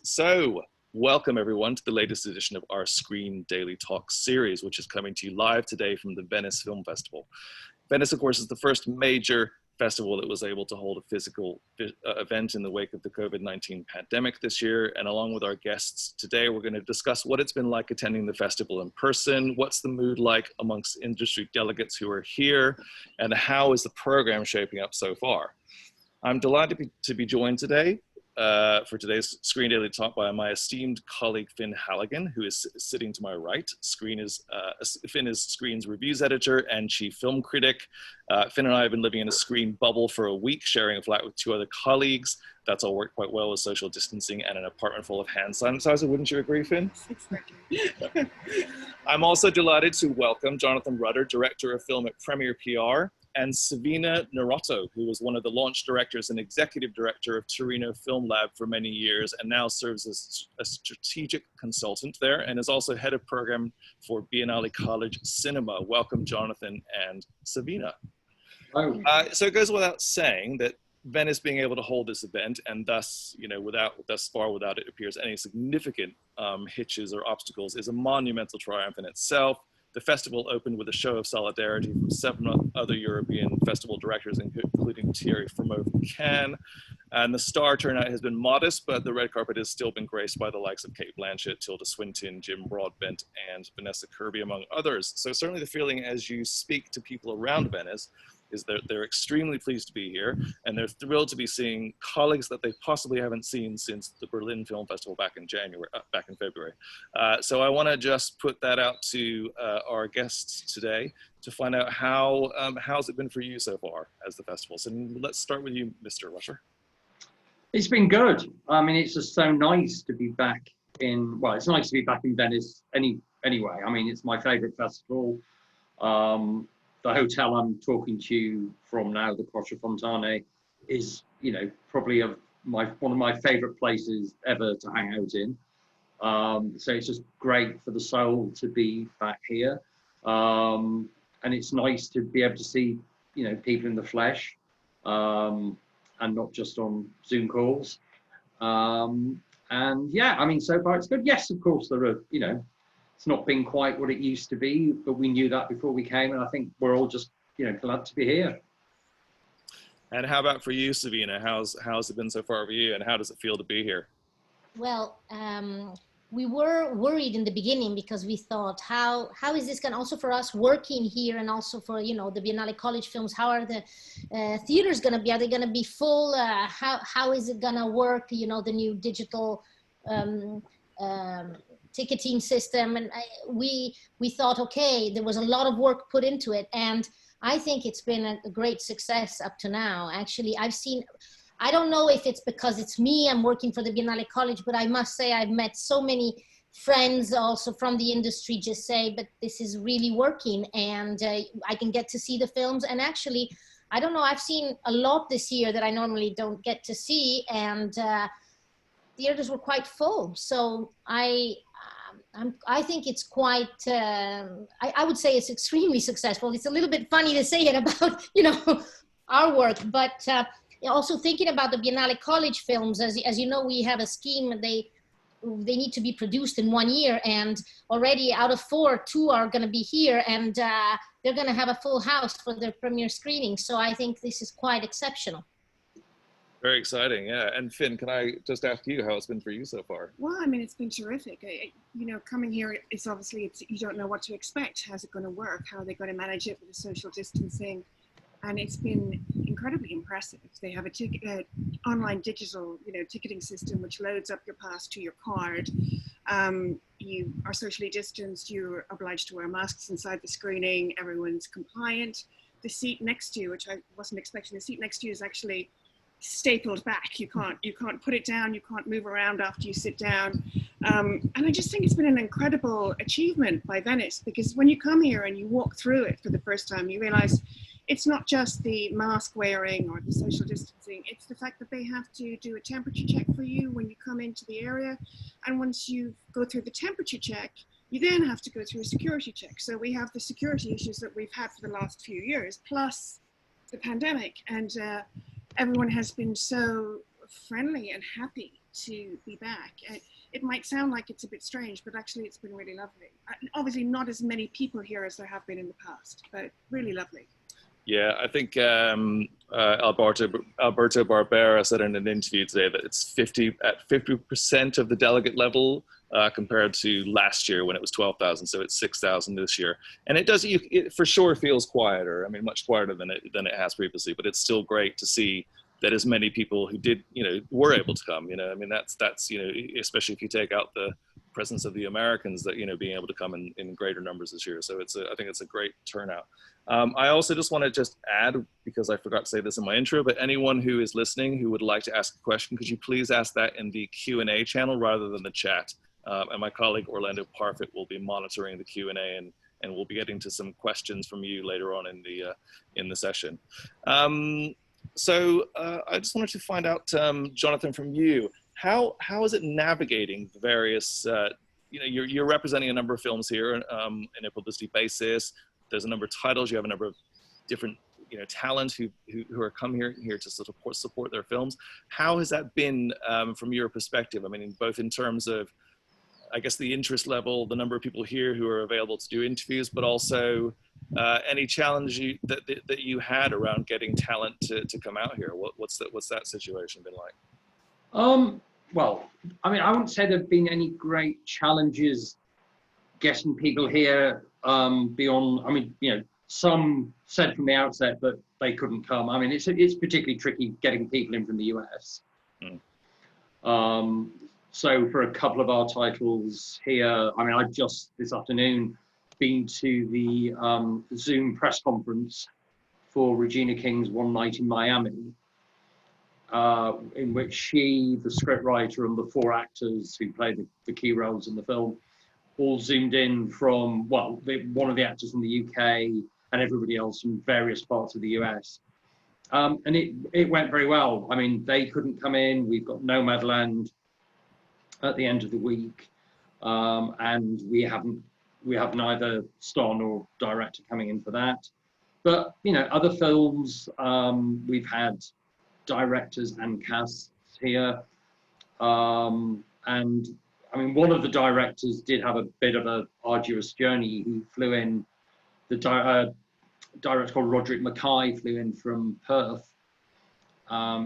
So, welcome everyone to the latest edition of our ScreenDaily Talks series, which is coming to you live today from the Venice Film Festival. Venice, of course, is the first major festival that was able to hold a physical event in the wake of the COVID-19 pandemic this year. And along with our guests today, we're going to discuss what it's been like attending the festival in person, what's the mood like amongst industry delegates who are here, and how is the program shaping up so far. I'm delighted to be joined today for today's ScreenDaily Talk by my esteemed colleague Fionnuala Halligan, who is sitting to my right. Finn is Screen's reviews editor and chief film critic. Finn and I have been living in a Screen bubble for a week, sharing a flat with two other colleagues. That's all worked quite well with social distancing and an apartment full of hand sanitizer. Wouldn't you agree, Finn? Exactly. I'm also delighted to welcome Jonathan Rutter, director of film at Premier PR, and Savina Neirotti, who was one of the launch directors and executive director of Torino Film Lab for many years and now serves as a strategic consultant there and is also head of program for Biennale College Cinema. Welcome, Jonathan and Savina. So it goes without saying that Venice being able to hold this event and thus, without it appears any significant hitches or obstacles is a monumental triumph in itself. The festival opened with a show of solidarity from 7 other European festival directors, including Thierry Frémaux from Cannes. And the star turnout has been modest, but the red carpet has still been graced by the likes of Kate Blanchett, Tilda Swinton, Jim Broadbent, and Vanessa Kirby, among others. So certainly the feeling as you speak to people around Venice is that they're extremely pleased to be here, and they're thrilled to be seeing colleagues that they possibly haven't seen since the Berlin Film Festival back in February. So I want to just put that out to our guests today to find out how's it been for you so far as the festival. So let's start with you, Mr. Rutter. It's been good. I mean, it's just so nice to be back it's nice to be back in Venice anyway. I mean, it's my favorite festival. The hotel I'm talking to you from now, the Quattrofontane, is, probably one of my favorite places ever to hang out in. So it's just great for the soul to be back here. And it's nice to be able to see, people in the flesh, and not just on Zoom calls. And yeah, I mean, so far it's good. Yes, of course, there are, it's not been quite what it used to be, but we knew that before we came, and I think we're all just, glad to be here. And how about for you, Savina? How's it been so far for you, and how does it feel to be here? Well, we were worried in the beginning because we thought, how is this going to, also for us working here and also for, the Biennale College films, how are the theaters going to be? Are they going to be full? How is it going to work? The new digital ticketing system, and we thought, okay, there was a lot of work put into it, and I think it's been a great success up to now. Actually, I don't know if it's because it's me, I'm working for the Biennale College, but I must say I've met so many friends also from the industry just say, but this is really working, and I can get to see the films, and actually, I don't know, I've seen a lot this year that I normally don't get to see, and theaters were quite full. So I think it's quite, I would say it's extremely successful. It's a little bit funny to say it about, our work, but also thinking about the Biennale College films, as you know, we have a scheme, they need to be produced in 1 year, and already out of 4, 2 are going to be here, and they're going to have a full house for their premiere screening. So I think this is quite exceptional. Very exciting, yeah. And Finn, can I just ask you how it's been for you so far? Well, I mean, it's been terrific. Coming here, it's obviously, you don't know what to expect. How's it going to work? How are they going to manage it with the social distancing? And it's been incredibly impressive. They have a online digital, ticketing system which loads up your pass to your card. You are socially distanced. You're obliged to wear masks inside the screening. Everyone's compliant. The seat next to you, which I wasn't expecting, the seat next to you is actually stapled back. You can't put it down. You can't move around after you sit down. And I just think it's been an incredible achievement by Venice, because when you come here and you walk through it for the first time, you realize it's not just the mask wearing or the social distancing. It's the fact that they have to do a temperature check for you when you come into the area. And once you go through the temperature check, you then have to go through a security check. So we have the security issues that we've had for the last few years, plus the pandemic. And everyone has been so friendly and happy to be back. It might sound like it's a bit strange, but actually it's been really lovely. Obviously not as many people here as there have been in the past, but really lovely. Yeah, I think Alberto Barbera said in an interview today that it's 50% of the delegate level compared to last year when it was 12,000. So it's 6,000 this year, and it for sure feels quieter. I mean, much quieter than it has previously, but it's still great to see that as many people who did, were able to come. I mean, that's especially if you take out the presence of the Americans, that being able to come in greater numbers this year. So I think it's a great turnout. I also just want to add, because I forgot to say this in my intro, but anyone who is listening who would like to ask a question, could you please ask that in the Q&A channel rather than the chat? And my colleague Orlando Parfit will be monitoring the Q&A, and we'll be getting to some questions from you later on in the session. So I just wanted to find out, Jonathan, from you, how is it navigating the various, you're representing a number of films here in a publicity basis. There's a number of titles. You have a number of different, talent who are coming here to support their films. How has that been from your perspective? I mean, both in terms of, I guess, the interest level, the number of people here who are available to do interviews, but also any challenge that you had around getting talent to come out here. What's that situation been like? Well, I mean, I wouldn't say there've been any great challenges getting people here beyond. I mean, some said from the outset that they couldn't come. I mean, it's particularly tricky getting people in from the US. So for a couple of our titles here, I mean, I've just this afternoon been to the Zoom press conference for Regina King's One Night in Miami, in which she, the scriptwriter, and the 4 actors who played the key roles in the film all zoomed in from, well, one of the actors from the UK and everybody else from various parts of the US. And it went very well. I mean, they couldn't come in. We've got Nomadland at the end of the week, and we have neither star nor director coming in for that. But other films, we've had directors and casts here, and I mean, one of the directors did have a bit of an arduous journey. He flew in, the director called Roderick Mackay flew in from Perth.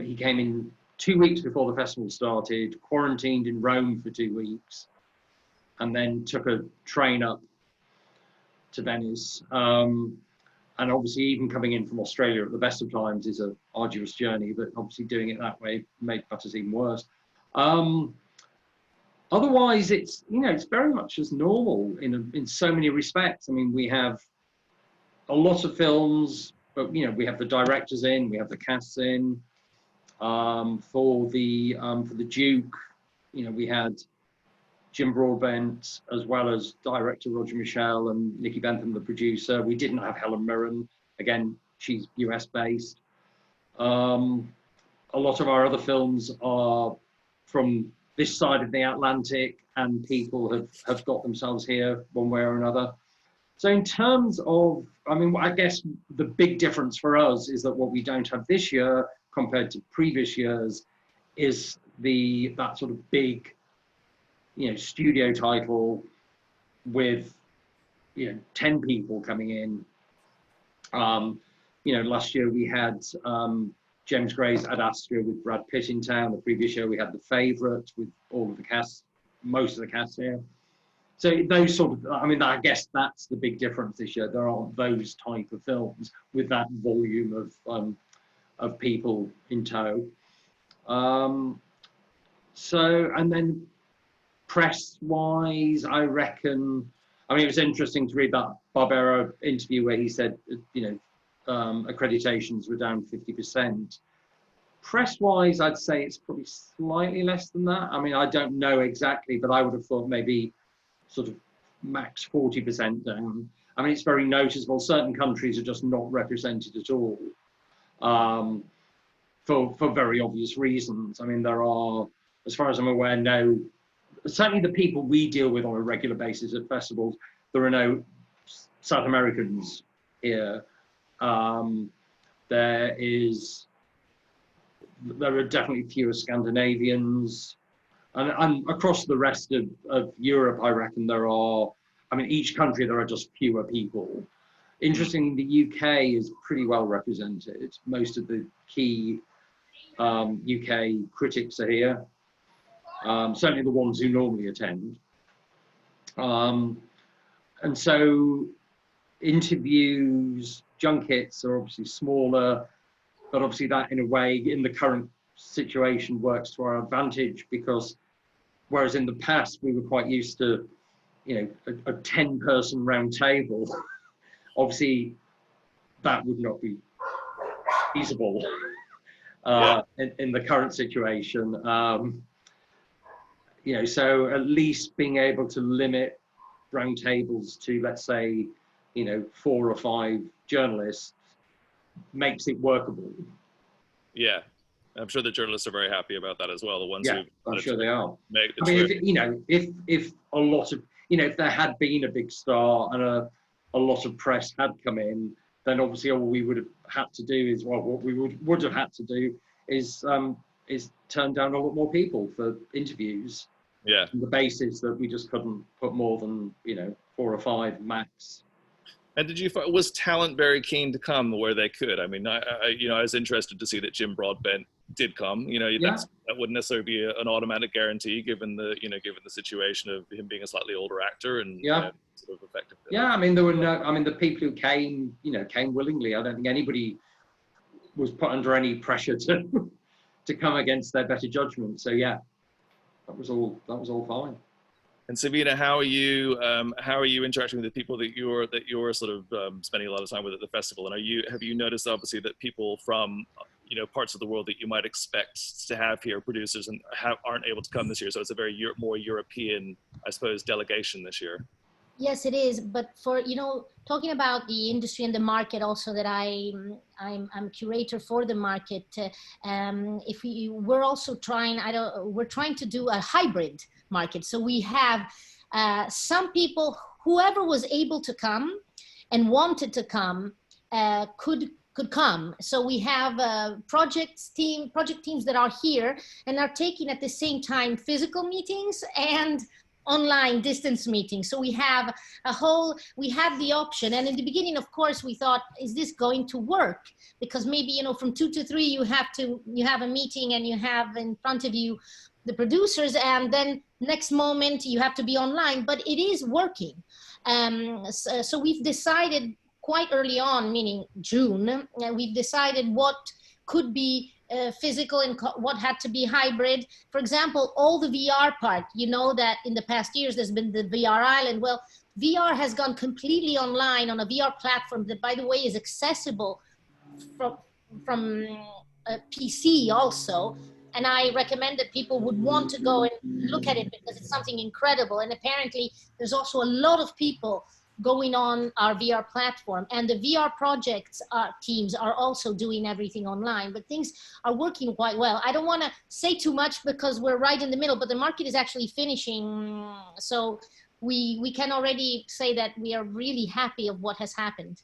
He came in 2 weeks before the festival started, quarantined in Rome for 2 weeks, and then took a train up to Venice. And obviously, even coming in from Australia at the best of times is an arduous journey, but obviously doing it that way made matters even worse. Otherwise, it's very much as normal in so many respects. I mean, we have a lot of films, but we have the directors in, we have the casts in. For the Duke, we had Jim Broadbent, as well as director Roger Michelle and Nikki Bentham, the producer. We didn't have Helen Mirren. Again, she's US based. A lot of our other films are from this side of the Atlantic, and people have got themselves here one way or another. So in terms of, I mean, I guess the big difference for us is that what we don't have this year compared to previous years is that sort of big, studio title with, 10 people coming in. Last year we had James Gray's Ad Astra with Brad Pitt in town. The previous year we had The Favourite with all of the cast, most of the cast here. So those sort of, I mean, I guess that's the big difference this year. There aren't those type of films with that volume of people in tow. So, and then press-wise, I reckon, I mean, it was interesting to read that Barbera interview where he said, accreditations were down 50%. Press-wise, I'd say it's probably slightly less than that. I mean, I don't know exactly, but I would have thought maybe sort of max 40% down. I mean, it's very noticeable. Certain countries are just not represented at all, for very obvious reasons. I mean, there are, as far as I'm aware, certainly the people we deal with on a regular basis at festivals, there are no South Americans here. There are definitely fewer Scandinavians. And across the rest of Europe, I reckon there are, I mean, each country, there are just fewer people. Interestingly, the UK is pretty well represented. Most of the key UK critics are here, certainly the ones who normally attend. And so interviews, junkets are obviously smaller, but obviously that in a way, in the current situation, works to our advantage, because whereas in the past we were quite used to, you know, a 10-person round table, obviously that would not be feasible in the current situation. You know, so at least being able to limit round tables to, let's say, you know, 4 or 5 journalists makes it workable. Yeah, I'm sure the journalists are very happy about that as well. The ones who I'm sure they are. I mean, if a lot of, you know, if there had been a big star and a lot of press had come in, then obviously all we would have had to do is, well, what we would have had to do is turn down a lot more people for interviews. Yeah. On the basis that we just couldn't put more than, you know, 4 or 5 max. And was talent very keen to come where they could? I mean, I was interested to see that Jim Broadbent did come. You know, that wouldn't necessarily be an automatic guarantee given the situation of him being a slightly older actor and sort of effective. Yeah, I mean, there were the people who came willingly. I don't think anybody was put under any pressure to come against their better judgment. So yeah, that was all fine. And Savina, how are you interacting with the people that you're sort of spending a lot of time with at the festival? And have you noticed obviously that people from parts of the world that you might expect to have here, producers, and aren't able to come this year? So it's a very more European, I suppose, delegation this year. Yes, it is. But for talking about the industry and the market, also that I'm curator for the market. We're also trying. We're trying to do a hybrid market. So we have some people, whoever was able to come and wanted to come, could come. So we have project teams that are here and are taking at the same time physical meetings and online distance meetings. So we have the option. And in the beginning, of course, we thought, is this going to work? Because maybe, from 2 to 3, you have a meeting and you have in front of you the producers, and then next moment you have to be online, but it is working. So we've decided quite early on, meaning June, we've decided what could be physical and what had to be hybrid. For example, all the VR part, that in the past years there's been the VR Island. Well, VR has gone completely online on a VR platform that, by the way, is accessible from a PC also. And I recommend that people would want to go and look at it because it's something incredible. And apparently there's also a lot of people going on our VR platform, and the VR projects teams are also doing everything online, but things are working quite well. I don't want to say too much because we're right in the middle, but the market is actually finishing. So we can already say that we are really happy of what has happened.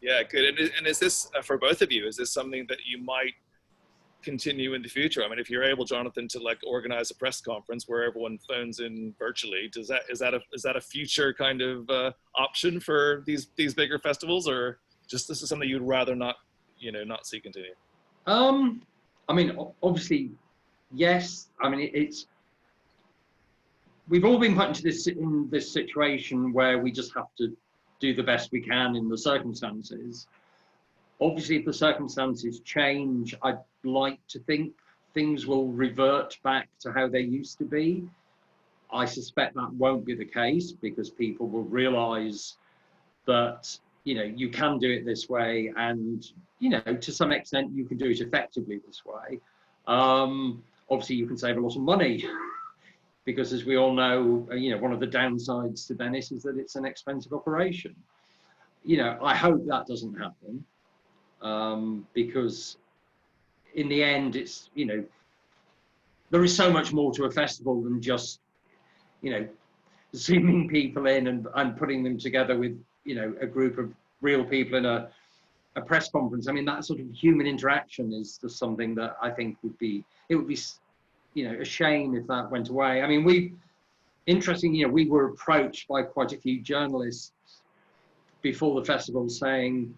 Yeah, good. And is this, for both of you, is this something that you might continue in the future? I mean, if you're able, Jonathan, to organize a press conference where everyone phones in virtually, is that a future kind of option for these bigger festivals, or just this is something you'd rather not see continue? I mean, obviously, yes. I mean, we've all been put in this situation where we just have to do the best we can in the circumstances. Obviously, if the circumstances change, I'd like to think things will revert back to how they used to be. I suspect that won't be the case because people will realize that, you can do it this way, and, to some extent, you can do it effectively this way. Obviously, you can save a lot of money because, as we all know, one of the downsides to Venice is that it's an expensive operation. I hope that doesn't happen. Because in the end, it's, there is so much more to a festival than just, zooming people in and putting them together with, a group of real people in a press conference. I mean, that sort of human interaction is just something that I think would be you know, a shame if that went away. I mean, we were approached by quite a few journalists before the festival saying,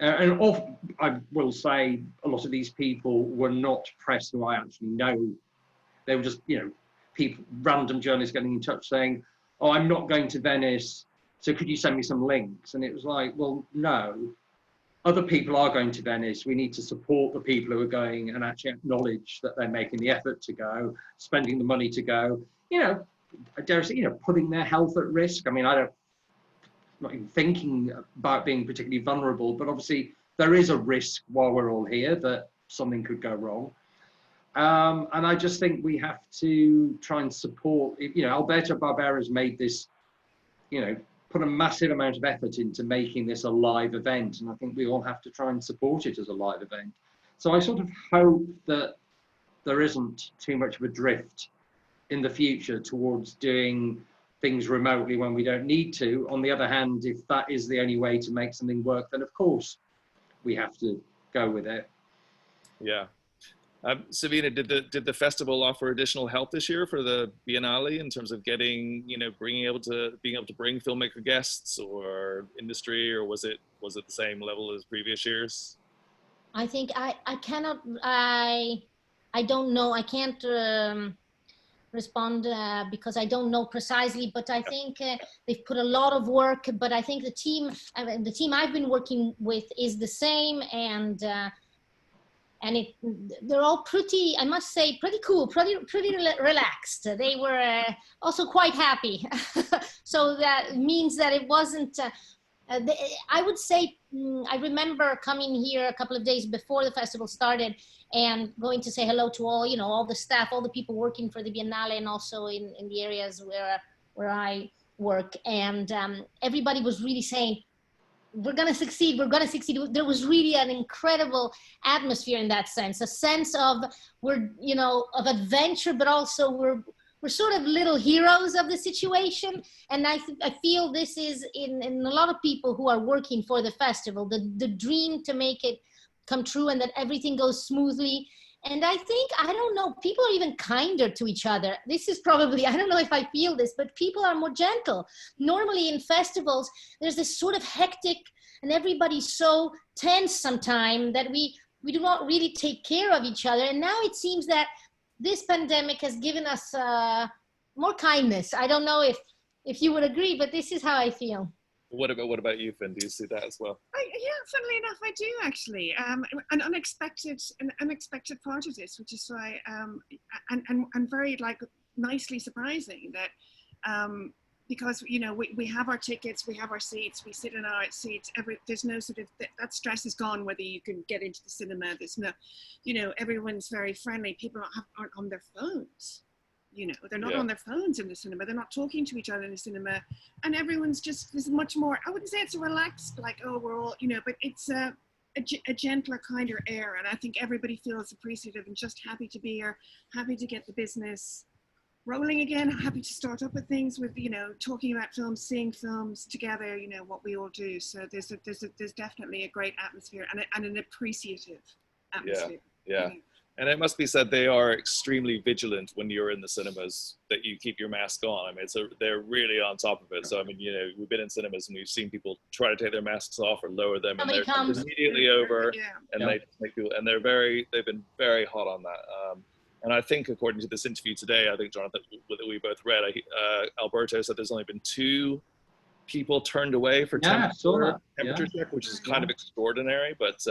I will say a lot of these people were not press who I actually know. They were just, you know, people, random journalists getting in touch saying, oh, I'm not going to Venice, so could you send me some links? And it was like, well, no, other people are going to Venice. We need to support the people who are going and actually acknowledge that they're making the effort to go, spending the money to go, you know, I dare say, you know, putting their health at risk. I mean, not even thinking about being particularly vulnerable, but obviously there is a risk while we're all here that something could go wrong. And I just think we have to try and support, you know, Alberto Barbera's made this, you know, put a massive amount of effort into making this a live event. And I think we all have to try and support it as a live event. So I sort of hope that there isn't too much of a drift in the future towards doing things remotely when we don't need to. On the other hand, if that is the only way to make something work, then of course we have to go with it. Yeah. Savina, did the festival offer additional help this year for the Biennale in terms of getting, you know, being able to bring filmmaker guests or industry, or was it the same level as previous years? I think I don't know. I can't respond because I don't know precisely, but I think they've put a lot of work, but I think the team I've been working with is the same, and they're all pretty, I must say, pretty cool, pretty relaxed. They were also quite happy. So that means that it wasn't, I would say, I remember coming here a couple of days before the festival started and going to say hello to all, you know, all the staff, all the people working for the Biennale, and also in the areas where I work. And everybody was really saying, we're going to succeed. There was really an incredible atmosphere in that sense, a sense of of adventure, but also we're sort of little heroes of the situation. And I feel this is in a lot of people who are working for the festival, the dream to make it come true and that everything goes smoothly. And I think, I don't know, people are even kinder to each other. This is probably, I don't know if I feel this, but people are more gentle. Normally in festivals, there's this sort of hectic and everybody's so tense sometimes that we do not really take care of each other. And now it seems that this pandemic has given us more kindness. I don't know if you would agree, but this is how I feel. What about you, Finn? Do you see that as well? Yeah, funnily enough, I do actually. An unexpected part of this, which is why, and very nicely surprising that, because you know we have our tickets, we have our seats, we sit in our seats. There's no sort of that stress is gone whether you can get into the cinema. There's no, you know, everyone's very friendly. People aren't on their phones. You know, they're not on their phones in the cinema. They're not talking to each other in the cinema, and everyone's just, there's much more. I wouldn't say it's a relaxed, like, oh, we're all, you know, but it's a gentler, kinder air, and I think everybody feels appreciative and just happy to be here, happy to get the business rolling again, happy to start up with things, with, you know, talking about films, seeing films together, you know, what we all do. So there's definitely a great atmosphere and an appreciative atmosphere. Yeah. You know? And it must be said they are extremely vigilant when you're in the cinemas that you keep your mask on. I mean, they're really on top of it. So, I mean, you know, we've been in cinemas and we've seen people try to take their masks off or lower them, and they're immediately over, and they make people, and they've been very hot on that. And I think, according to this interview today, I think, Jonathan, that we both read, Alberto said there's only been 2 people turned away for temperature check, which is kind of extraordinary, but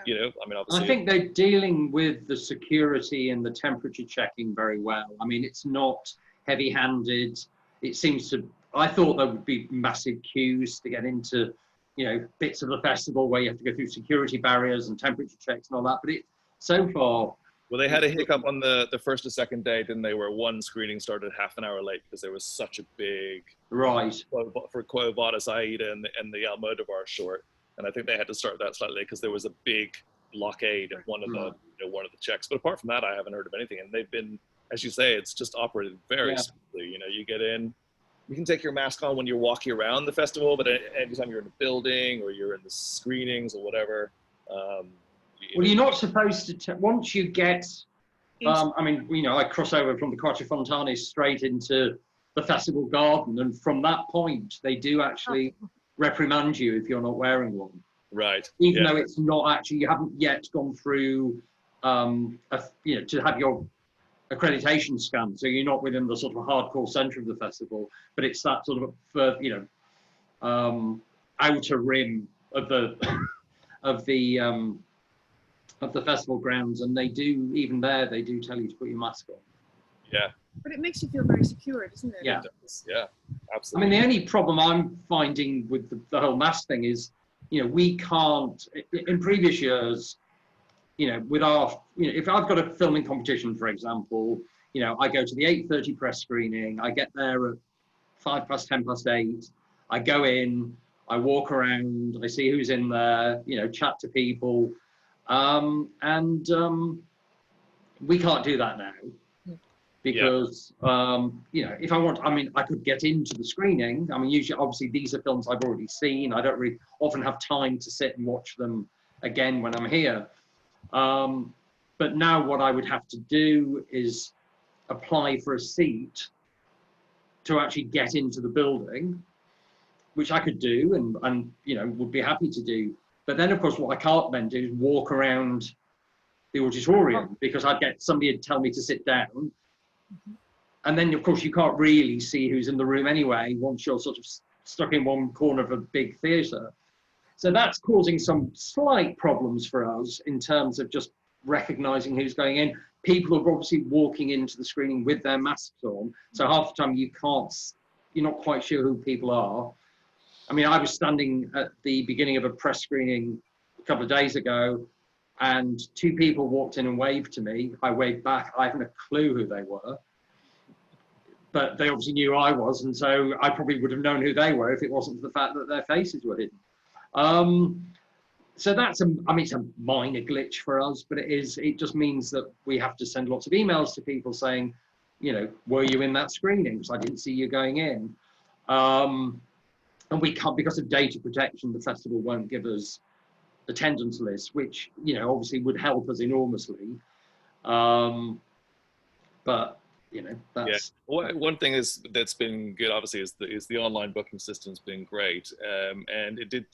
you know, I mean, obviously, I think they're dealing with the security and the temperature checking very well. I mean, it's not heavy-handed. It seems to, I thought there would be massive queues to get into, you know, bits of the festival where you have to go through security barriers and temperature checks and all that, but so far. Well, they had a hiccup on the first or second day, didn't they, where one screening started half an hour late because there was such a big for Quo Vadis Aida and the Almodovar short, and I think they had to start that slightly because there was a big blockade of one of the one of the checks. But apart from that, I haven't heard of anything, and they've been, as you say, it's just operated very smoothly. You know, you get in, you can take your mask on when you're walking around the festival, but anytime you're in a building or you're in the screenings or whatever. Well, you're not supposed to, once you get I mean, you know, I cross over from the Quattrofontane straight into the festival garden, and from that point, they do actually reprimand you if you're not wearing one. Right. Even though it's not actually, you haven't yet gone through, you know, to have your accreditation scan, so you're not within the sort of hardcore centre of the festival, but it's that sort of, you know, outer rim of the of the festival grounds, and they do, even there, they do tell you to put your mask on. Yeah. But it makes you feel very secure, doesn't it? Yeah. Yeah, I absolutely. mean, the only problem I'm finding with the whole mask thing is, you know, we can't, in previous years, you know, with our, you know, if I've got a filming competition, for example, you know, I go to the 8:30 press screening, I get there at 5 past 10 past 8, I go in, I walk around, I see who's in there, you know, chat to people, and we can't do that now. Because, you know, if I want, I mean, I could get into the screening. I mean, usually, obviously, these are films I've already seen. I don't really often have time to sit and watch them again when I'm here. But now what I would have to do is apply for a seat to actually get into the building, which I could do and you know, would be happy to do. But then, of course, what I can't then do is walk around the auditorium, because I'd get somebody to tell me to sit down. And then, of course, you can't really see who's in the room anyway, once you're sort of stuck in one corner of a big theatre. So that's causing some slight problems for us in terms of just recognising who's going in. People are obviously walking into the screening with their masks on. So half the time you're not quite sure who people are. I mean, I was standing at the beginning of a press screening a couple of days ago, and 2 people walked in and waved to me. I waved back. I haven't a clue who they were, but they obviously knew I was, and so I probably would have known who they were if it wasn't for the fact that their faces were hidden. So that's I mean, it's a minor glitch for us, but it just means that we have to send lots of emails to people saying, you know, were you in that screening? Because I didn't see you going in. And we can't, because of data protection, the festival won't give us attendance lists, which, you know, obviously would help us enormously. But, you know, that's... Yeah. One thing that's been good, obviously, is the online booking system's been great. And it did,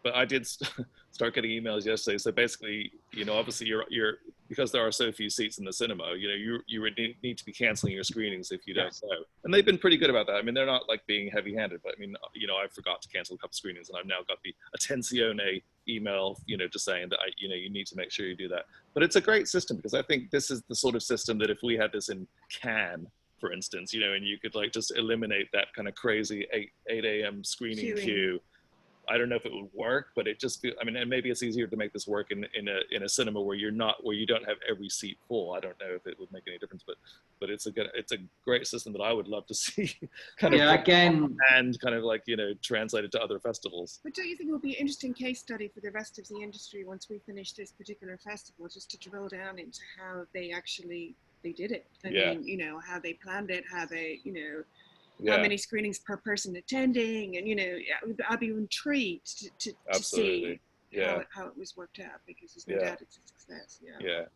but I did start getting emails yesterday. So basically, you know, obviously you're because there are so few seats in the cinema, you know, you would need to be canceling your screenings if you don't go. And they've been pretty good about that. I mean, they're not like being heavy-handed, but I mean, you know, I forgot to cancel a couple screenings, and I've now got the Attenzione email, you know, just saying that you know, you need to make sure you do that. But it's a great system, because I think this is the sort of system that if we had this in Cannes, for instance, you know, and you could like just eliminate that kind of crazy 8 a.m. screening queue. I don't know if it would work, but it just feels, I mean, and maybe it's easier to make this work in a cinema where you don't have every seat full. I don't know if it would make any difference, but it's a great system that I would love to see kind of again, and kind of like, you know, translated to other festivals. But don't you think it would be an interesting case study for the rest of the industry once we finish this particular festival, just to drill down into how they did it? I mean, you know, how they planned it, how they, you know, how many screenings per person attending, and, you know, I'd be intrigued to see how it was worked out, because there's no doubt it's a success.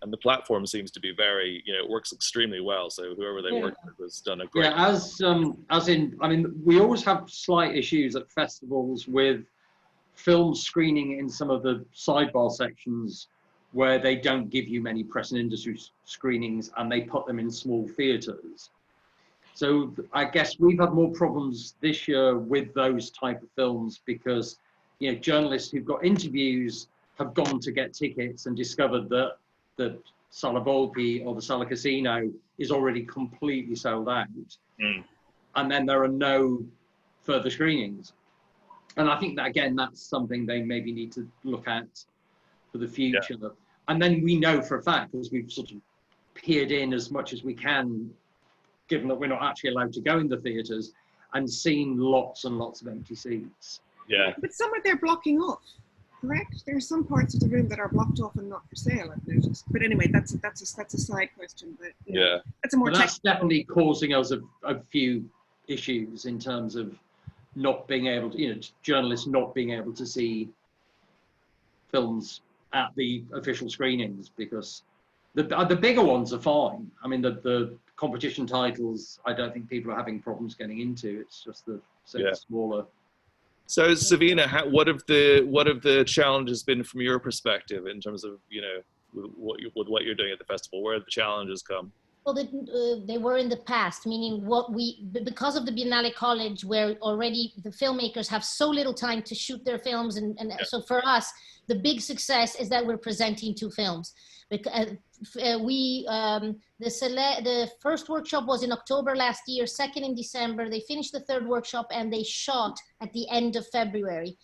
And the platform seems to be very, you know, it works extremely well. So whoever they worked with has done a great job. As in, I mean, we always have slight issues at festivals with film screening in some of the sidebar sections where they don't give you many press and industry screenings, and they put them in small theatres. So I guess we've had more problems this year with those type of films, because, you know, journalists who've got interviews have gone to get tickets and discovered that the Sala Volpi or the Sala Casino is already completely sold out. And then there are no further screenings. And I think that, again, that's something they maybe need to look at for the future. And then we know for a fact, because we've sort of peered in as much as we can, given that we're not actually allowed to go in the theatres, and seen lots and lots of empty seats. But some are there blocking off, correct? There are some parts of the room that are blocked off and not for sale, I've noticed. But anyway, that's a side question. But you know, that's a more. But that's definitely causing us a few issues in terms of not being able to, you know, journalists not being able to see films at the official screenings, because The bigger ones are fine. I mean, the competition titles, I don't think people are having problems getting into. It's just the smaller. So Savina, what have the challenges been from your perspective in terms of, you know, with what you're doing at the festival? Where have the challenges come? Well, they were in the past, meaning because of the Biennale College, where already the filmmakers have so little time to shoot their films. So for us, the big success is that we're presenting 2 films. Because the first workshop was in October last year, second in December. They finished the third workshop and they shot at the end of February.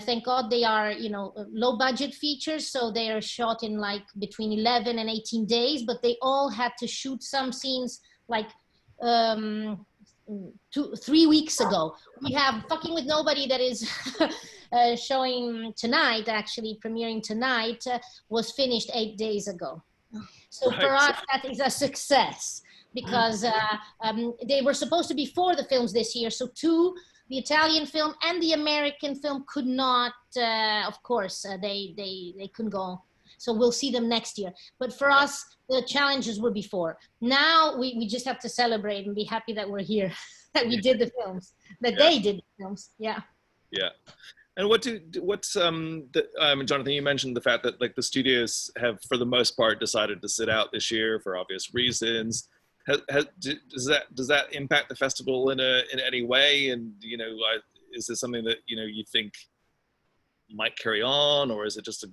Thank God they are, you know, low budget features, so they are shot in like between 11 and 18 days, but they all had to shoot some scenes like 3 weeks ago. We have Fucking With Nobody that is showing tonight, actually premiering tonight, was finished 8 days ago. So right. For us, that is a success, because they were supposed to be 4 the films this year, so 2, the Italian film and the American film, could not, of course, they couldn't go. So we'll see them next year. But for us, the challenges were before. Now we just have to celebrate and be happy that we're here, that we did the films, that they did the films. Yeah. Yeah. And Jonathan, you mentioned the fact that like the studios have, for the most part, decided to sit out this year for obvious reasons. Does that impact the festival in any way? And, you know, is this something that, you know, you think might carry on, or is it just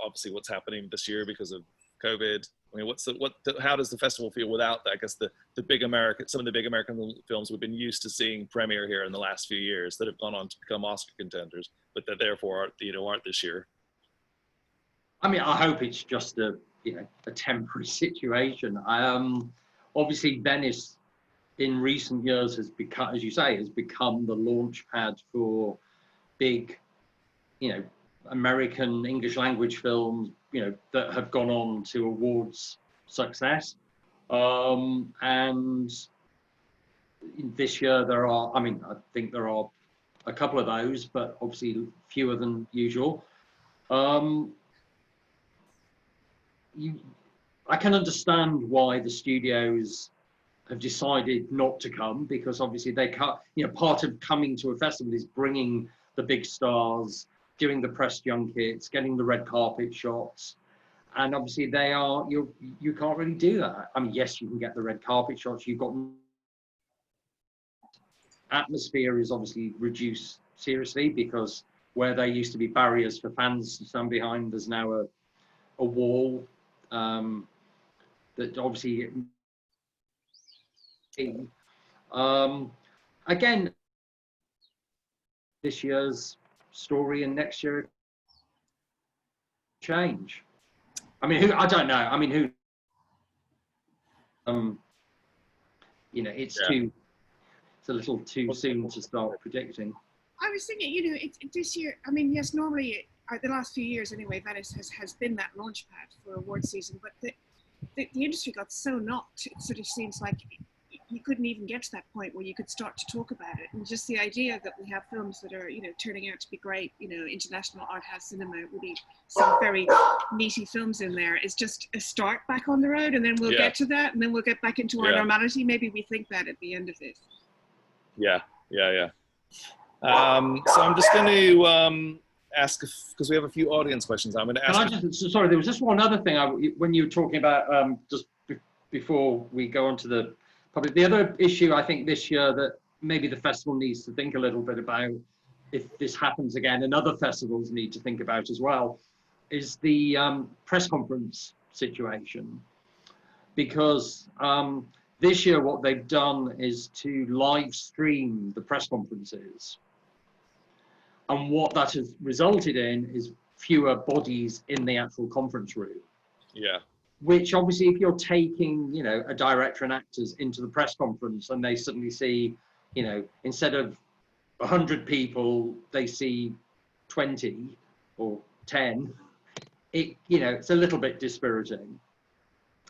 obviously what's happening this year because of COVID? I mean, how does the festival feel without, I guess, some of the big American films we've been used to seeing premiere here in the last few years that have gone on to become Oscar contenders, but that therefore aren't this year? I mean, I hope it's just a temporary situation. Obviously, Venice in recent years has become, as you say, the launch pad for big, you know, American English language films, you know, that have gone on to awards success. And this year I think there are a couple of those, but obviously fewer than usual. I can understand why the studios have decided not to come, because obviously part of coming to a festival is bringing the big stars, doing the press junkets, getting the red carpet shots. And obviously you can't really do that. I mean, yes, you can get the red carpet shots. You've got atmosphere is obviously reduced seriously, because where there used to be barriers for fans to stand behind, there's now a wall that obviously again, this year's story and next year change. I mean, I don't know. I mean, you know, it's a little too soon to start predicting. I was thinking, you know, this year, I mean, yes, normally the last few years anyway, Venice has been that launch pad for award season, but the industry got so knocked, it sort of seems like you couldn't even get to that point where you could start to talk about it. And just the idea that we have films that are, you know, turning out to be great, you know, international art house cinema, really some very meaty films in there, is just a start back on the road. And then we'll get to that, and then we'll get back into our normality. Maybe we think that at the end of this. Yeah. So I'm just going to ask, because we have a few audience questions. I'm going to ask. Sorry, there was just one other thing when you were talking about just before we go on to the public. The other issue I think this year that maybe the festival needs to think a little bit about, if this happens again, and other festivals need to think about as well, is the press conference situation. Because this year what they've done is to live stream the press conferences. And what that has resulted in is fewer bodies in the actual conference room. Yeah. Which obviously, if you're taking, you know, a director and actors into the press conference and they suddenly see, you know, instead of 100 people, they see 20 or 10, it's a little bit dispiriting.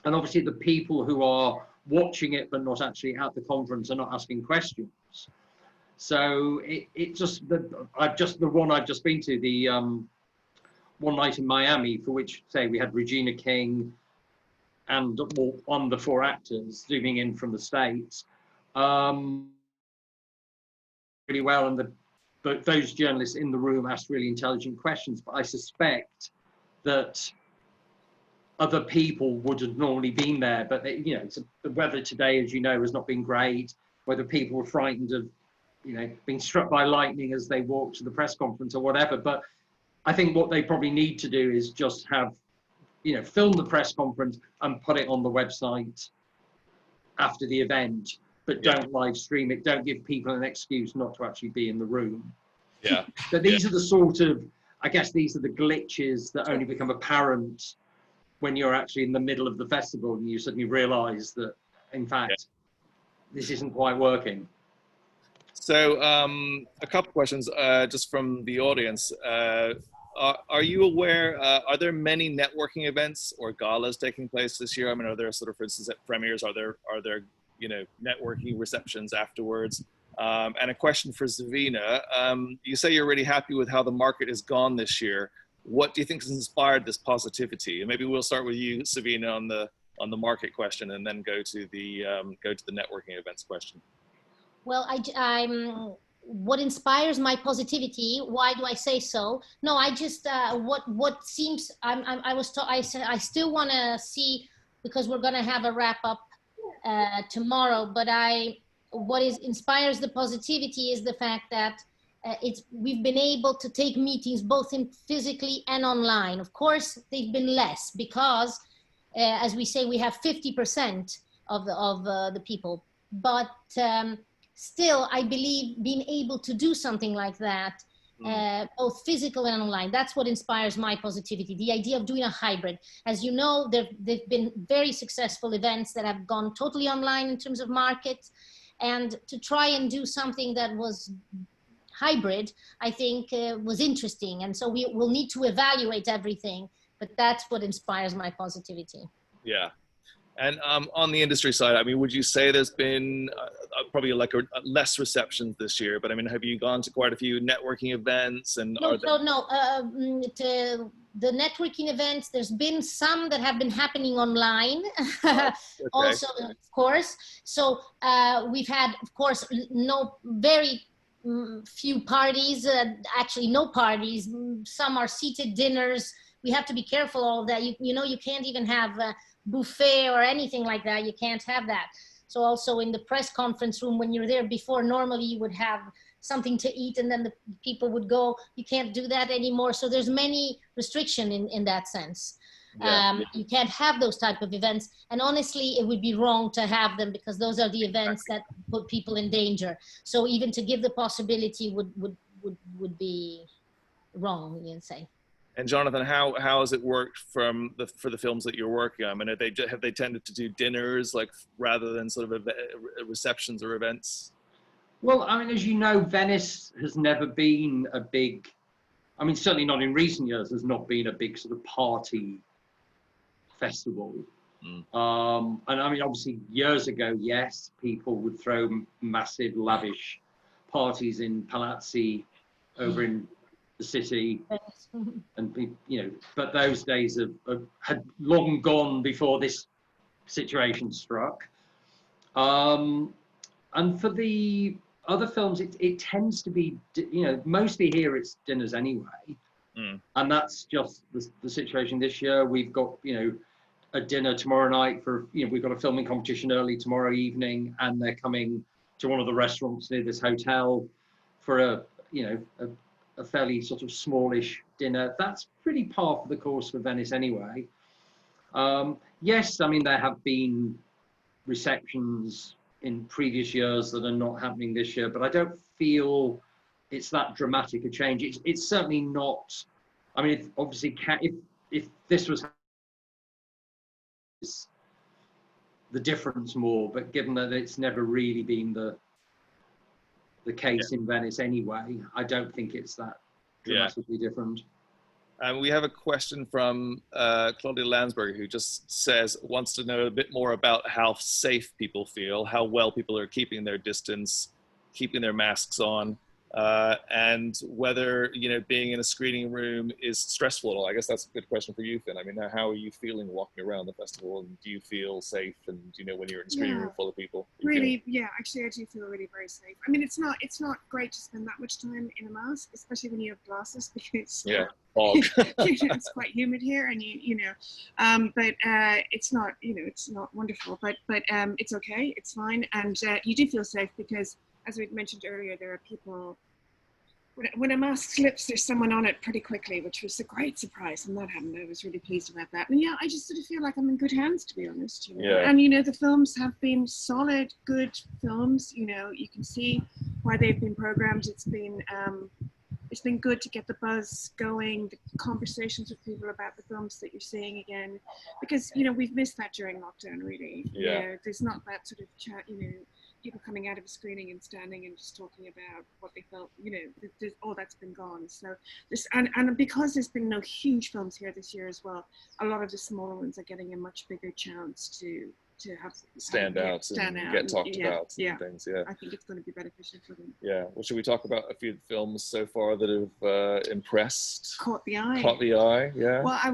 And obviously the people who are watching it but not actually at the conference are not asking questions. So the one I've just been to, the one night in Miami, for which, say, we had Regina King, and on the 4 actors zooming in from the States really well, and but those journalists in the room asked really intelligent questions. But I suspect that other people would have normally been there, but they, you know, the weather today, as you know, has not been great. Whether people were frightened of, you know, being struck by lightning as they walked to the press conference or whatever. But I think what they probably need to do is just have, you know, film the press conference and put it on the website after the event, but don't live stream it. Don't give people an excuse not to actually be in the room. Yeah. But these are the sort of, I guess these are the glitches that only become apparent when you're actually in the middle of the festival and you suddenly realize that, in fact, this isn't quite working. So a couple questions just from the audience. Are you aware, are there many networking events or galas taking place this year? I mean, are there sort of, for instance, at premieres, are there you know, networking receptions afterwards? And a question for Savina. You say you're really happy with how the market has gone this year. What do you think has inspired this positivity? And maybe we'll start with you, Savina, on the market question, and then go to the networking events question. Well, I'm. What inspires my positivity? Why do I say so? No, I just what seems. I said I still want to see, because we're going to have a wrap up tomorrow. But what inspires the positivity is the fact that we've been able to take meetings both in physically and online. Of course, they've been less because, as we say, we have 50% of the people. But still, I believe being able to do something like that, both physical and online, that's what inspires my positivity. The idea of doing a hybrid. As you know, there've been very successful events that have gone totally online in terms of market, and to try and do something that was hybrid, I think was interesting. And so we'll need to evaluate everything, but that's what inspires my positivity. Yeah. And on the industry side, I mean, would you say there's been probably like less receptions this year? But I mean, have you gone to quite a few networking events? And no. The networking events, there's been some that have been happening online, okay. Also, of course. So we've had, of course, very few parties, actually no parties. Some are seated dinners. We have to be careful of that. You know, you can't even have buffet or anything like that. You can't have that. So also in the press conference room, when you're there before, normally you would have something to eat and then the people would go. You can't do that anymore. So there's many restriction in that sense. You can't have those type of events. And honestly, it would be wrong to have them because those are the events that put people in danger. So even to give the possibility would be wrong, you can say. And Jonathan, how has it worked for the films that you're working on? I mean, have they tended to do dinners like rather than sort of receptions or events? Well, I mean, as you know, Venice has never been a big, I mean, certainly not in recent years, has not been a big sort of party festival. And I mean, obviously years ago, yes, people would throw massive, lavish parties in palazzi over in the city, and you know, but those days had long gone before this situation struck. And for the other films, it tends to be, you know, mostly here it's dinners anyway, and that's just the situation this year. We've got, you know, a dinner tomorrow night for, you know, we've got a filming competition early tomorrow evening, and they're coming to one of the restaurants near this hotel for a fairly sort of smallish dinner. That's pretty par for the course for Venice anyway. Yes, I mean, there have been receptions in previous years that are not happening this year, but I don't feel it's that dramatic a change. It's certainly not, I mean, obviously, if this was the difference more, but given that it's never really been the case in Venice anyway, I don't think it's that dramatically different. We have a question from Claudia Landsberger, who just wants to know a bit more about how safe people feel, how well people are keeping their distance, keeping their masks on. and whether, you know, being in a screening room is stressful. I guess that's a good question for you, Finn. I mean, how are you feeling walking around the festival, and do you feel safe? And you know, when you're in a screening room full of people, really, yeah, actually, I do feel really very safe. I mean, it's not great to spend that much time in a mask, especially when you have glasses, because fog. it's quite humid here, and but it's not, it's not wonderful, but it's okay, it's fine, and you do feel safe because, as we mentioned earlier, there are people, when a mask slips, there's someone on it pretty quickly, which was a great surprise when that happened. I was really pleased about that. And yeah, I just sort of feel like I'm in good hands, to be honest. And the films have been solid, good films. You can see why they've been programmed. It's been good to get the buzz going, the conversations with people about the films that you're seeing again, because we've missed that during lockdown, really. There's not that sort of chat, people coming out of a screening and standing and just talking about what they felt, all that's been gone. So and because there's been no huge films here this year as well, a lot of the smaller ones are getting a much bigger chance to stand out and get talked about and things. I think it's going to be beneficial for them. Well, should we talk about a few films so far that have impressed, caught the eye? Well, I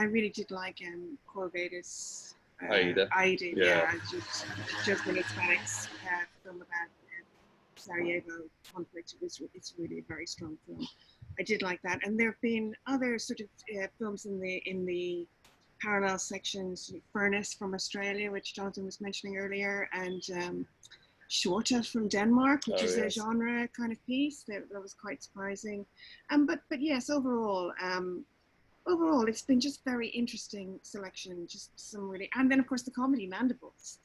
really did like Corveda's Aida, just when it's Hispanics film about Sarajevo conflict. It's really a very strong film. I did like that, and there have been other sort of films in the parallel sections. Furnace from Australia, which Jonathan was mentioning earlier, and Shorta from Denmark, which is a genre kind of piece that was quite surprising. But yes, overall, it's been just very interesting selection. Just some really, and then of course the comedy Mandibles.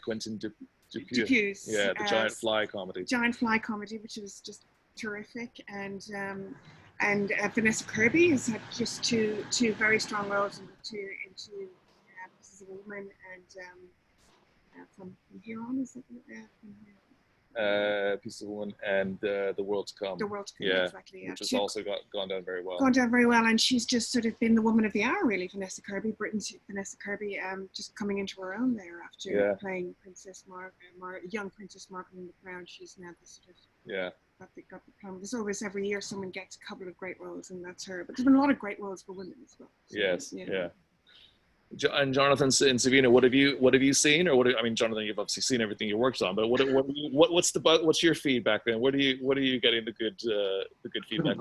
Quentin Dupieux. The giant fly comedy. Which was just terrific, and Vanessa Kirby has had just two very strong roles into This Is a Woman, and from Here On, is it? Piece of Woman and The World to Come. The World to Come, exactly. Which has also gone down very well. And she's just sort of been the woman of the hour, really, Vanessa Kirby, Britain's Vanessa Kirby, just coming into her own there after playing Princess young Princess Margaret in The Crown. She's now the sort of got the plum. There's always every year someone gets a couple of great roles, and that's her. But there's been a lot of great roles for women as well. So, And Jonathan and Savina, what have you seen, or I mean, Jonathan, you've obviously seen everything you worked on, but what's your feedback then? What are you getting the good feedback?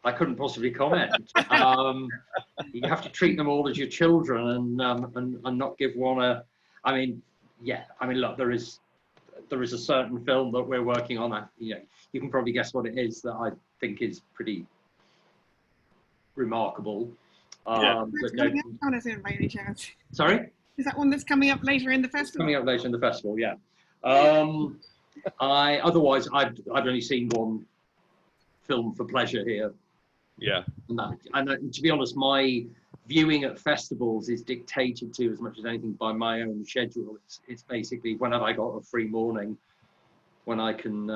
I couldn't possibly comment. You have to treat them all as your children, and not give one a. I mean, look, there is a certain film that we're working on. You can probably guess what it is that I think is pretty remarkable. Jonathan, by any chance? Sorry? Is that one that's coming up later in the festival? Coming up later in the festival, yeah. Otherwise, I've only seen one film for pleasure here. Yeah. And to be honest, my viewing at festivals is dictated to, as much as anything, by my own schedule. It's basically whenever I got a free morning, when I can,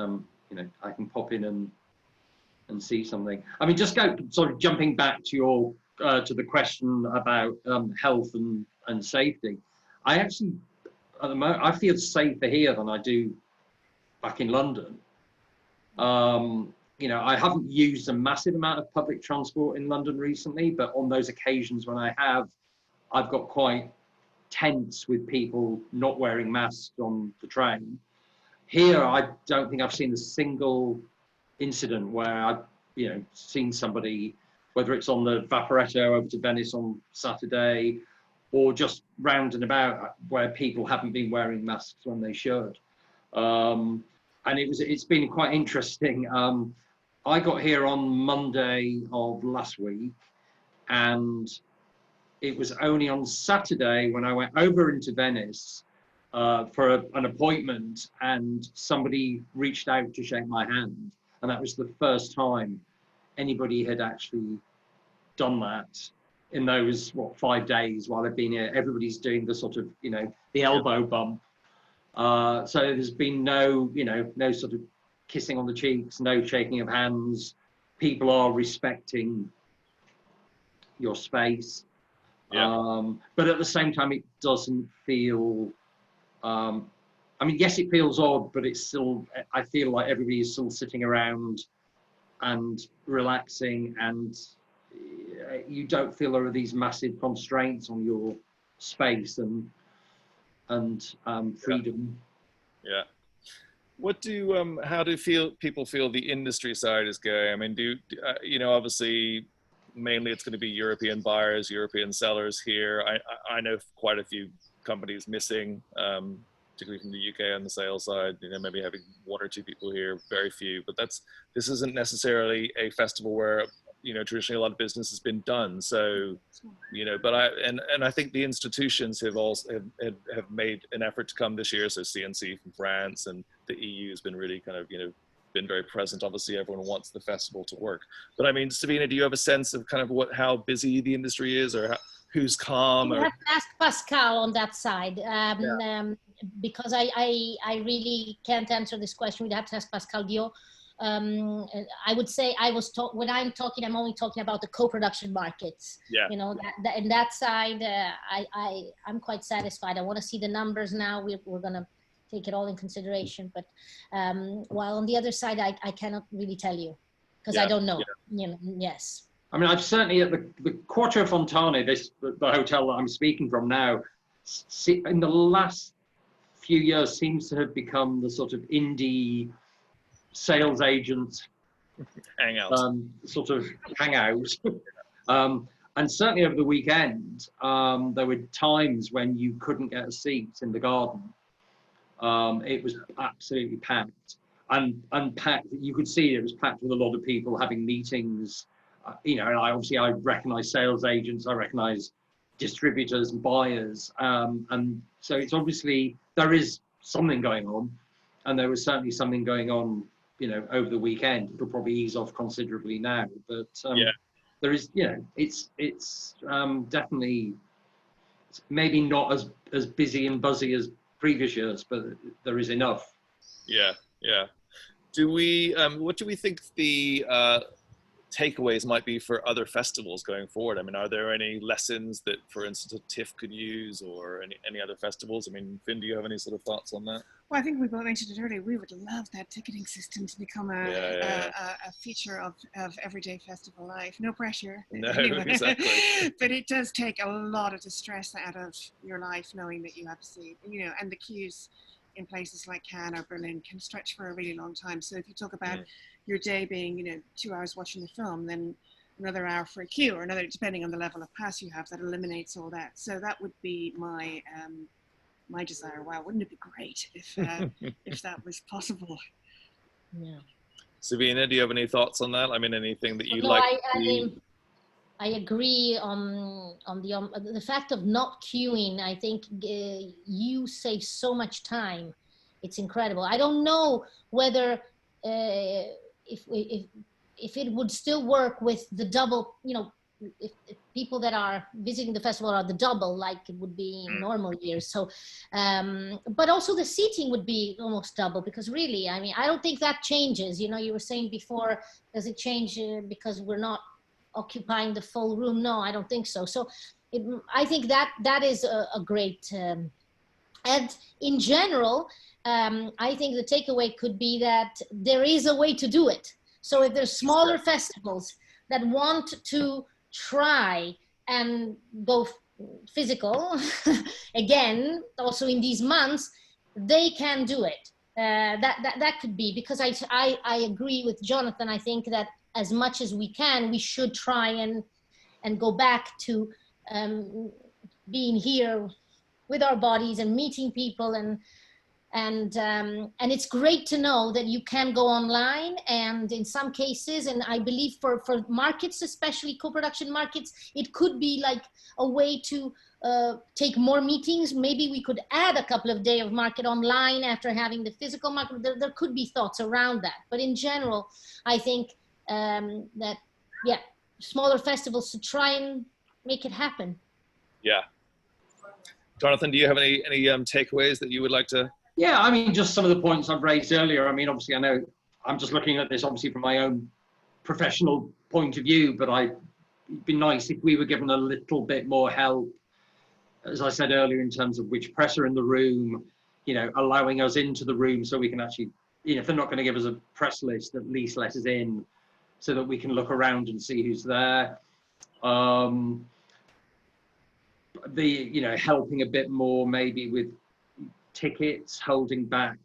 I can pop in and see something. I mean, just sort of jumping back to your to the question about health and safety. I actually, at the moment, I feel safer here than I do back in London. I haven't used a massive amount of public transport in London recently, but on those occasions when I have, I've got quite tense with people not wearing masks on the train. Here, I don't think I've seen a single incident where I've seen somebody, whether it's on the Vaporetto over to Venice on Saturday, or just round and about where people haven't been wearing masks when they should. And it's been quite interesting. I got here on Monday of last week, and it was only on Saturday when I went over into Venice for an appointment, and somebody reached out to shake my hand. And that was the first time anybody had actually done that in those 5 days while I've been here. Everybody's doing the sort of the elbow bump. So there's been no sort of kissing on the cheeks, no shaking of hands. People are respecting your space. But at the same time, it doesn't feel I mean, yes, it feels odd, but it's still, I feel like everybody is still sitting around and relaxing, and you don't feel there are these massive constraints on your space and freedom. Yeah. What do how do people feel the industry side is going? I mean, you know, obviously mainly it's going to be European buyers, European sellers here. I know quite a few companies missing, particularly from the UK on the sales side. You know, maybe having one or two people here, very few. But this isn't necessarily a festival where, you know, traditionally a lot of business has been done. So, you know, but I think the institutions have also have made an effort to come this year. So CNC from France, and the EU has been really kind of, you know, been very present. Obviously, everyone wants the festival to work. But I mean, Savina, do you have a sense of kind of how busy the industry is, or who's calm? You Or... have to ask Pascal on that side, because I really can't answer this question. We'd have to ask Pascal Dio. I would say when I'm talking, I'm only talking about the co-production markets. Yeah. You know, in that side, I'm quite satisfied. I want to see the numbers now. We're gonna take it all in consideration. But while on the other side, I cannot really tell you because I don't know. Yeah. You know, yes. I mean, I've certainly at the Quattro Fontane, the hotel that I'm speaking from now, in the last few years seems to have become the sort of indie sales agent sort of hangout. And certainly over the weekend, there were times when you couldn't get a seat in the garden. It was absolutely packed, and packed. You could see it was packed with a lot of people having meetings. You know, and I recognize sales agents, I recognize distributors and buyers, and so it's obviously there is something going on, and there was certainly something going on, you know, over the weekend. It'll probably ease off considerably now, but there is, you know, it's definitely maybe not as busy and buzzy as previous years, but there is enough. Yeah. Do we? What do we think the takeaways might be for other festivals going forward? I mean, are there any lessons that, for instance, TIFF could use, or any other festivals? I mean, Finn, do you have any sort of thoughts on that? Well, I think we both mentioned it earlier. We would love that ticketing system to become a feature of everyday festival life. No pressure. No, exactly. But it does take a lot of the stress out of your life knowing that you have to see, you know, and the queues in places like Cannes or Berlin can stretch for a really long time. So if you talk about your day being, you know, 2 hours watching the film, then another hour for a queue, or another, depending on the level of pass you have, that eliminates all that. So that would be my my desire. Wow, wouldn't it be great if if that was possible? Yeah. Savina, do you have any thoughts on that? I mean, anything that you'd like? I agree on the fact of not queuing. I think you save so much time. It's incredible. I don't know whether if it would still work with the double, you know, if people that are visiting the festival are the double like it would be in normal years. So, but also the seating would be almost double, because really, I mean, I don't think that changes. You know, you were saying before, does it change because we're not occupying the full room? No, I don't think so. So I think that is a great, and in general, I think the takeaway could be that there is a way to do it. So if there's smaller festivals that want to try and go physical again, also in these months, they can do it. That could be, because I agree with Jonathan. I think that as much as we can, we should try and go back to being here with our bodies and meeting people, and it's great to know that you can go online, and in some cases, and I believe for markets, especially co-production markets, it could be like a way to take more meetings. Maybe we could add a couple of days of market online after having the physical market. There could be thoughts around that, but in general, I think that smaller festivals should try and make it happen. Yeah. Jonathan, do you have any takeaways that you would like to? Yeah, I mean, just some of the points I've raised earlier. I mean, obviously, I know I'm just looking at this obviously from my own professional point of view, but it'd be nice if we were given a little bit more help, as I said earlier, in terms of which press are in the room, you know, allowing us into the room so we can actually, you know, if they're not going to give us a press list, at least let us in so that we can look around and see who's there. You know, helping a bit more maybe with tickets, holding back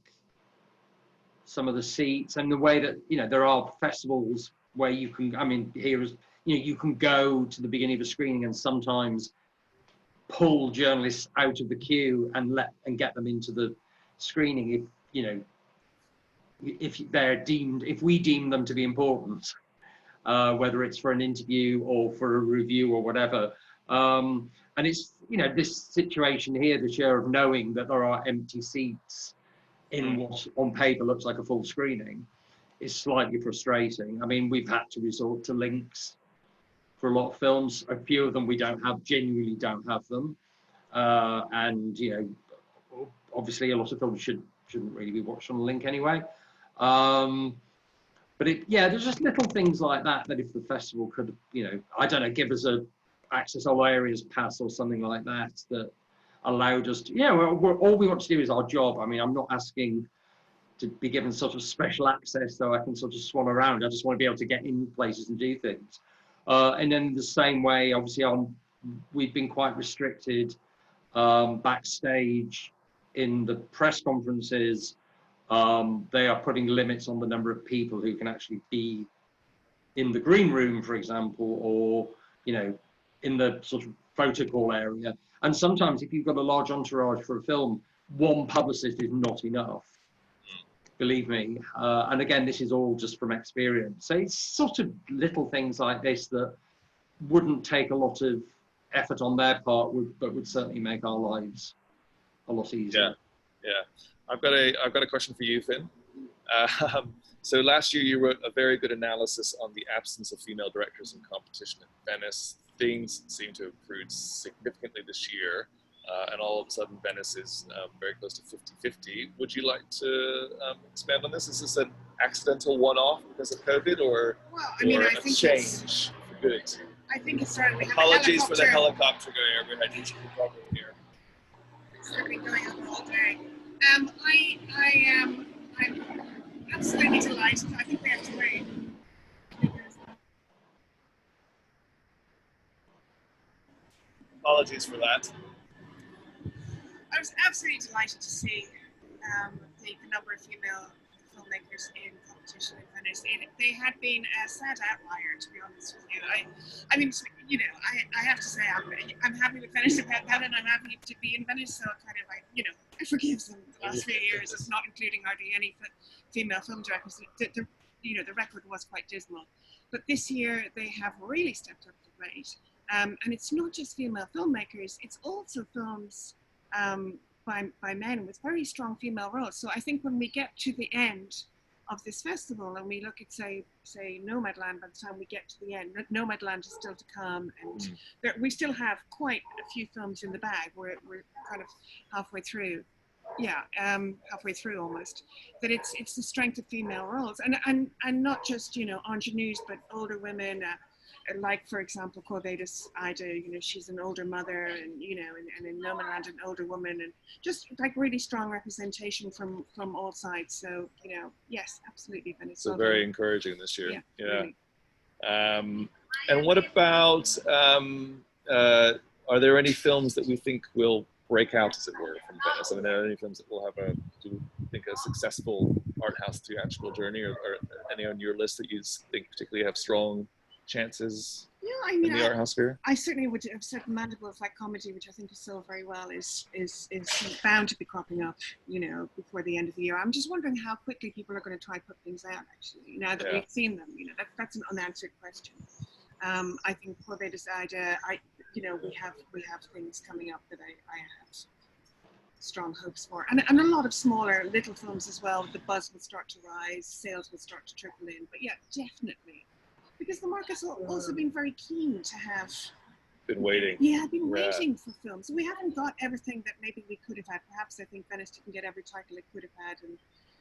some of the seats, and the way that, you know, there are festivals where you can, I mean, here is, you know, you can go to the beginning of a screening and sometimes pull journalists out of the queue and get them into the screening if, you know, if we deem them to be important, whether it's for an interview or for a review or whatever. And it's, you know, this situation here this year of knowing that there are empty seats in what on paper looks like a full screening is slightly frustrating. I mean, we've had to resort to links for a lot of films. A few of them we genuinely don't have them. And, you know, obviously a lot of films shouldn't really be watched on a link anyway. But yeah, there's just little things like that if the festival could, you know, I don't know, give us a access all areas pass or something like that allowed us to, yeah, all we want to do is our job. I mean, I'm not asking to be given sort of special access so I can sort of swan around. I just want to be able to get in places and do things. And then the same way, obviously, we've been quite restricted backstage in the press conferences. They are putting limits on the number of people who can actually be in the green room, for example, or, you know, in the sort of photo call area. And sometimes if you've got a large entourage for a film, one publicist is not enough, believe me. And again, this is all just from experience. So it's sort of little things like this that wouldn't take a lot of effort on their part, but would certainly make our lives a lot easier. Yeah. I've got a question for you, Finn. So last year you wrote a very good analysis on the absence of female directors in competition in Venice. Things seem to have improved significantly this year, and all of a sudden Venice is very close to 50-50. Would you like to expand on this? Is this an accidental one-off because of COVID, or a change for good? I think it's right. Apologies for the helicopter going overhead. You should probably hear. It's been going on all day. I'm absolutely delighted. I think we have to wait. Apologies for that. I was absolutely delighted to see the number of female filmmakers in competition in Venice. They had been a sad outlier, to be honest with you. I mean, you know, I have to say I'm happy with Venice about that, and I'm happy to be in Venice. So kind of you know, I forgive them the last few years of not including hardly any female film directors. You know, the record was quite dismal, but this year they have really stepped up the plate. And it's not just female filmmakers; it's also films by men with very strong female roles. So I think when we get to the end of this festival and we look at say Nomadland, by the time we get to the end, Nomadland is still to come, and we still have quite a few films in the bag. We're kind of halfway through. Yeah, halfway through almost. That it's the strength of female roles, and not just, you know, ingenues, but older women. Like, for example, Corveda's Ida, you know, she's an older mother, and, you know, and in Nomadland, an older woman, and just like really strong representation from all sides. So, you know, yes, absolutely. So very encouraging this year. Yeah. Really. And what about, are there any films that we think will break out, as it were, from Venice? I mean, are there any films that will have do you think, a successful art house theatrical journey, or any on your list that you think particularly have strong chances in the art house sphere? I certainly would have said Mandible of Black Comedy, which I think is sold very well, is bound to be cropping up, you know, before the end of the year. I'm just wondering how quickly people are going to try and put things out, actually, now that we've seen them. You know, that's an unanswered question. I think Corveda's Ida, you know, we have things coming up that I have strong hopes for, and a lot of smaller little films as well. The buzz will start to rise, sales will start to trickle in, but yeah, definitely. Because the market's also been very keen to have been waiting. Yeah, been waiting for films. We haven't got everything that maybe we could have had. Perhaps I think Venice didn't get every title it could have had, and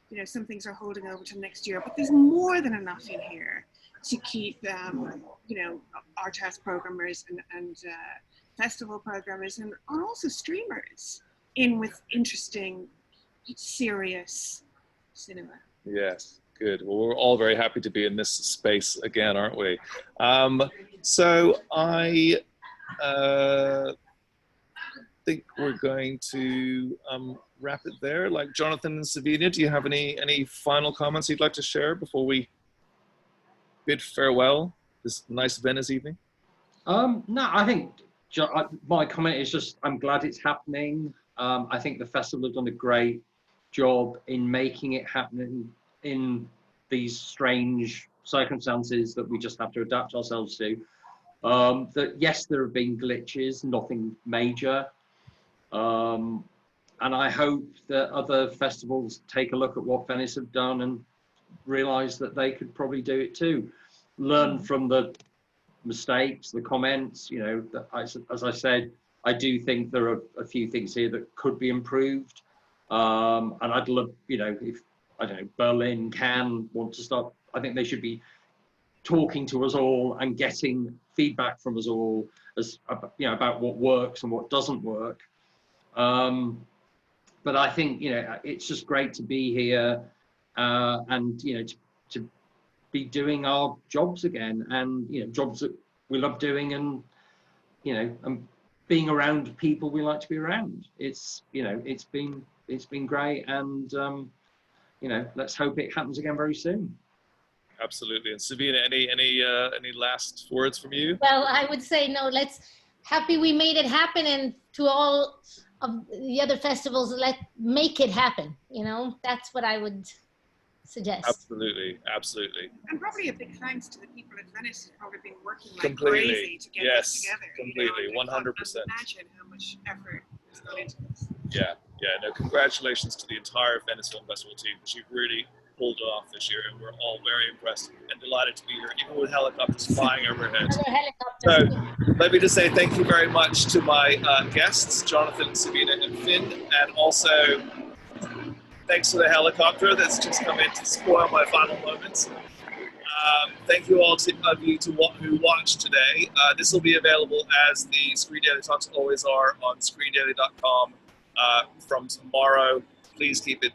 you know, some things are holding over to next year. But there's more than enough in here to keep, you know, art house programmers and festival programmers and also streamers in with interesting serious cinema. Yes, good. Well, we're all very happy to be in this space again, aren't we? So I think we're going to wrap it there. Like, Jonathan and Savina, do you have any final comments you'd like to share before we bid farewell this nice Venice evening? No, I think my comment is just I'm glad it's happening. I think the festival have done a great job in making it happen in these strange circumstances that we just have to adapt ourselves to. That yes, there have been glitches, nothing major. And I hope that other festivals take a look at what Venice have done and realize that they could probably do it too. Learn from the mistakes, the comments, you know, that as I said, I do think there are a few things here that could be improved. And I'd love, you know, if, I don't know, Berlin, Cannes want to start, I think they should be talking to us all and getting feedback from us all as, you know, about what works and what doesn't work. But I think, you know, it's just great to be here and, you know, to be doing our jobs again, and, you know, jobs that we love doing, and, you know, and being around people we like to be around. It's, you know, it's been great, and, you know, let's hope it happens again very soon. Absolutely. And Savina, any last words from you? Well, I would say no. Happy we made it happen, and to all of the other festivals, make it happen. You know, that's what I would suggest. Absolutely, absolutely. And probably a big thanks to the people at Venice who've probably been working like Completely. crazy to get this together. Completely, you know, 100%. Imagine how much effort has gone into this. Yeah, no, congratulations to the entire Venice Film Festival team, because you've really pulled it off this year, and we're all very impressed and delighted to be here, even with helicopters flying overhead. So let me just say thank you very much to my guests, Jonathan, Savina, and Finn, and also thanks to the helicopter that's just come in to spoil my final moments. Thank you all of you who watched today. This will be available, as the ScreenDaily Talks always are, on ScreenDaily.com from tomorrow. Please keep in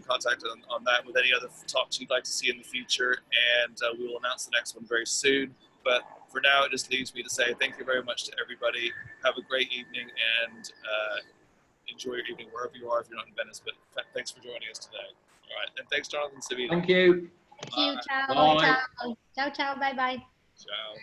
contact on that with any other talks you'd like to see in the future, and we will announce the next one very soon. But for now, it just leaves me to say thank you very much to everybody. Have a great evening, and enjoy your evening wherever you are if you're not in Venice. But thanks for joining us today. All right, and thanks, Jonathan and Savina. Thank you. Thank you. Ciao. Ciao. Ciao. Ciao. Bye. Bye. Ciao.